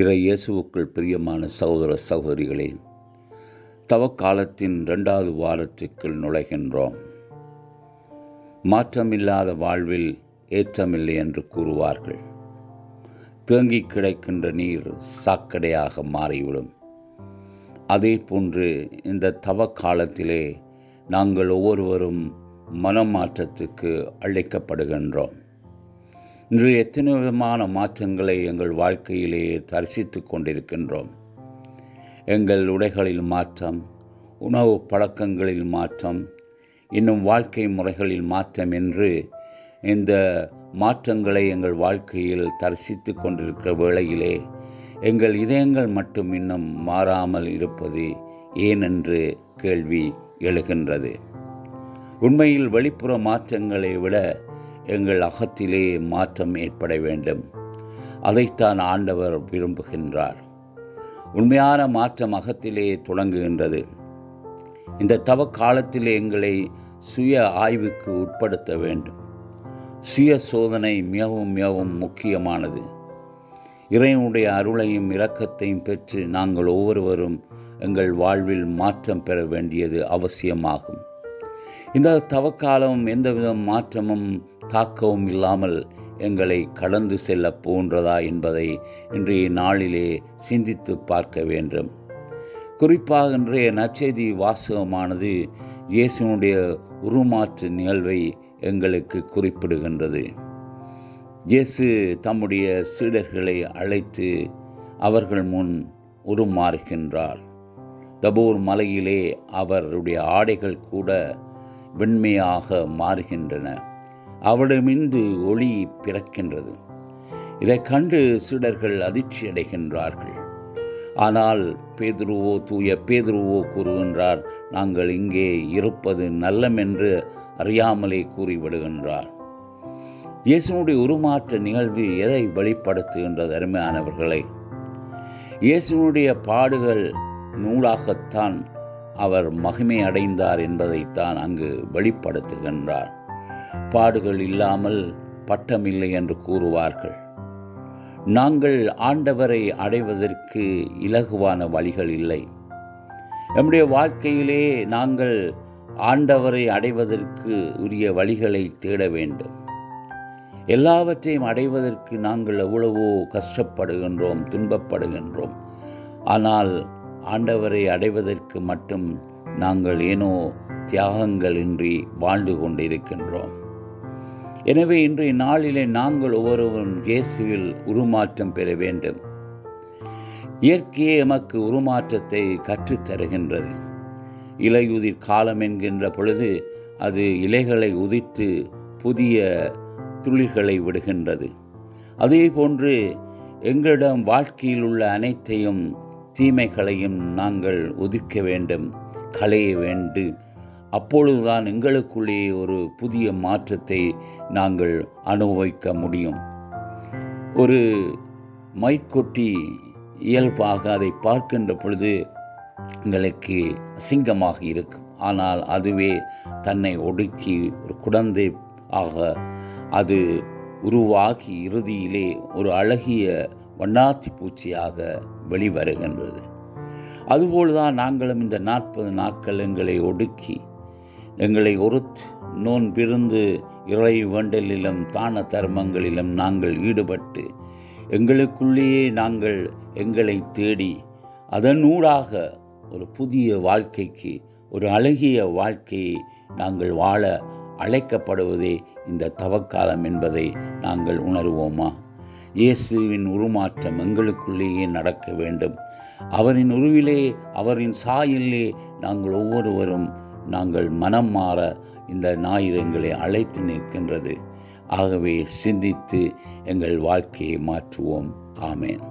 இறை இயேசுவுக்குள் பிரியமான சகோதர சகோதரிகளே, தவக்காலத்தின் 2வது வாரத்திற்குள் நுழைகின்றோம். மாற்றமில்லாத வாழ்வில் ஏற்றமில்லை என்று கூறுவார்கள். தேங்கி கிடைக்கின்ற நீர் சாக்கடையாக மாறிவிடும். அதே போன்று இந்த தவக்காலத்திலே நாங்கள் ஒவ்வொருவரும் மனமாற்றத்துக்கு அழைக்கப்படுகின்றோம். இன்று எத்தனை விதமான மாற்றங்களை எங்கள் வாழ்க்கையிலே தரிசித்து கொண்டிருக்கின்றோம். எங்கள் உடைகளில் மாற்றம், உணவு பழக்கங்களில் மாற்றம், இன்னும் வாழ்க்கை முறைகளில் மாற்றம் என்று இந்த மாற்றங்களை எங்கள் வாழ்க்கையில் தரிசித்து கொண்டிருக்கிற வேளையிலே எங்கள் இதயங்கள் மட்டும் இன்னும் மாறாமல் இருப்பது ஏனென்று கேள்வி எழுகின்றது. உண்மையில் வெளிப்புற மாற்றங்களை விட எங்கள் அகத்திலே மாற்றம் ஏற்பட வேண்டும். அதைத்தான் ஆண்டவர் விரும்புகின்றார். உண்மையான மாற்றம் அகத்திலே தொடங்குகின்றது. இந்த தவ காலத்திலே எங்களை சுய ஆய்வுக்கு உட்படுத்த வேண்டும். சுய சோதனை மிகவும் மிகவும் முக்கியமானது. இறைவனுடைய அருளையும் இரக்கத்தையும் பெற்று நாங்கள் ஒவ்வொருவரும் எங்கள் வாழ்வில் மாற்றம் பெற வேண்டியது அவசியமாகும். இந்த தவக்காலம் எந்தவித மாற்றமும் தாக்கமும் இல்லாமல் எங்களை கடந்து செல்ல போன்றதா என்பதை இன்றைய நாளிலே சிந்தித்து பார்க்க வேண்டும். குறிப்பாக இன்றைய நற்செய்தி வாசகமானது இயேசுனுடைய உருமாற்று நிகழ்வை எங்களுக்கு குறிப்பிடுகின்றது. இயேசு தம்முடைய சீடர்களை அழைத்து அவர்கள் முன் உருமாறுகின்றார். தபோர் மலையிலே அவருடைய ஆடைகள் கூட வெண்மையாக மாறுகின்றன. அவரிடமிருந்து ஒளி பிறக்கின்றது. இதை கண்டு சீடர்கள் அதிர்ச்சி அடைகின்றார்கள். ஆனால் தூய பேதுருவோ கூறுகின்றார், நாங்கள் இங்கே இருப்பது நல்லமென்று அறியாமலே கூறிவிடுகின்றார். இயேசுனுடைய உருமாற்ற நிகழ்வு எதை வெளிப்படுத்துகின்றது? அருமையானவர்களை, இயேசுனுடைய பாடுகள் நூலாகத்தான் அவர் மகிமை அடைந்தார் என்பதைத்தான் அங்கு வெளிப்படுத்துகின்றார். பாடுகள் இல்லாமல் பட்டமில்லை என்று கூறுவார்கள். நாங்கள் ஆண்டவரை அடைவதற்கு இலகுவான வழிகள் இல்லை. நம்முடைய வாழ்க்கையிலே நாங்கள் ஆண்டவரை அடைவதற்கு உரிய வழிகளை தேட வேண்டும். எல்லாவற்றையும் அடைவதற்கு நாங்கள் எவ்வளவோ கஷ்டப்படுகின்றோம், துன்பப்படுகின்றோம். ஆனால் ஆண்டவரை அடைவதற்கு மட்டும் நாங்கள் ஏனோ தியாகங்களின்றி வாழ்ந்து கொண்டிருக்கின்றோம். எனவே இன்றைய நாளிலே நாங்கள் ஒவ்வொருவரும் இயேசுவில் உருமாற்றம் பெற வேண்டும். இயற்கையே எமக்கு உருமாற்றத்தை கற்றுத்தருகின்றது. இலையுதிர் காலம் என்கின்ற பொழுது அது இலைகளை உதித்து புதிய துளிர்களை விடுகின்றது. அதே போன்று எங்களிடம் வாழ்க்கையில் உள்ள அனைத்தையும் தீமைகளையும் நாங்கள் ஒதுக்க வேண்டும், களைய வேண்டும். அப்பொழுதுதான் எங்களுக்குள்ளே ஒரு புதிய மாற்றத்தை நாங்கள் அனுபவிக்க முடியும். ஒரு மயிர்கொட்டி இயல்பாக அதை பார்க்கின்ற பொழுது எங்களுக்கு அசிங்கமாக இருக்கும். ஆனால் அதுவே தன்னை ஒடுக்கி ஒரு குழந்தை ஆக அது உருவாகி இறுதியிலே ஒரு அழகிய வண்ணாத்தி பூச்சியாக வெளிவருகின்றது. அதுபோல்தான் நாங்களும் இந்த 40 நாட்கள் எங்களை ஒடுக்கி எங்களை ஒருத்து நோன்பிருந்து இறை வேண்டலிலும் தான தர்மங்களிலும் நாங்கள் ஈடுபட்டு எங்களுக்குள்ளேயே நாங்கள் எங்களை தேடி அதனூடாக ஒரு புதிய வாழ்க்கைக்கு, ஒரு அழகிய வாழ்க்கையை நாங்கள் வாழ அழைக்கப்படுவதே இந்த தவக்காலம் என்பதை நாங்கள் உணர்வோமா? இயேசுவின் உருமாற்றம் எங்களுக்குள்ளேயே நடக்க வேண்டும். அவரின் உருவிலே, அவரின் சாயலிலே நாங்கள் ஒவ்வொருவரும் நாங்கள் மனம் மாற இந்த ஞாயிறு எங்களை அழைத்து நிற்கின்றது. ஆகவே சிந்தித்து எங்கள் வாழ்க்கையை மாற்றுவோம். ஆமேன்.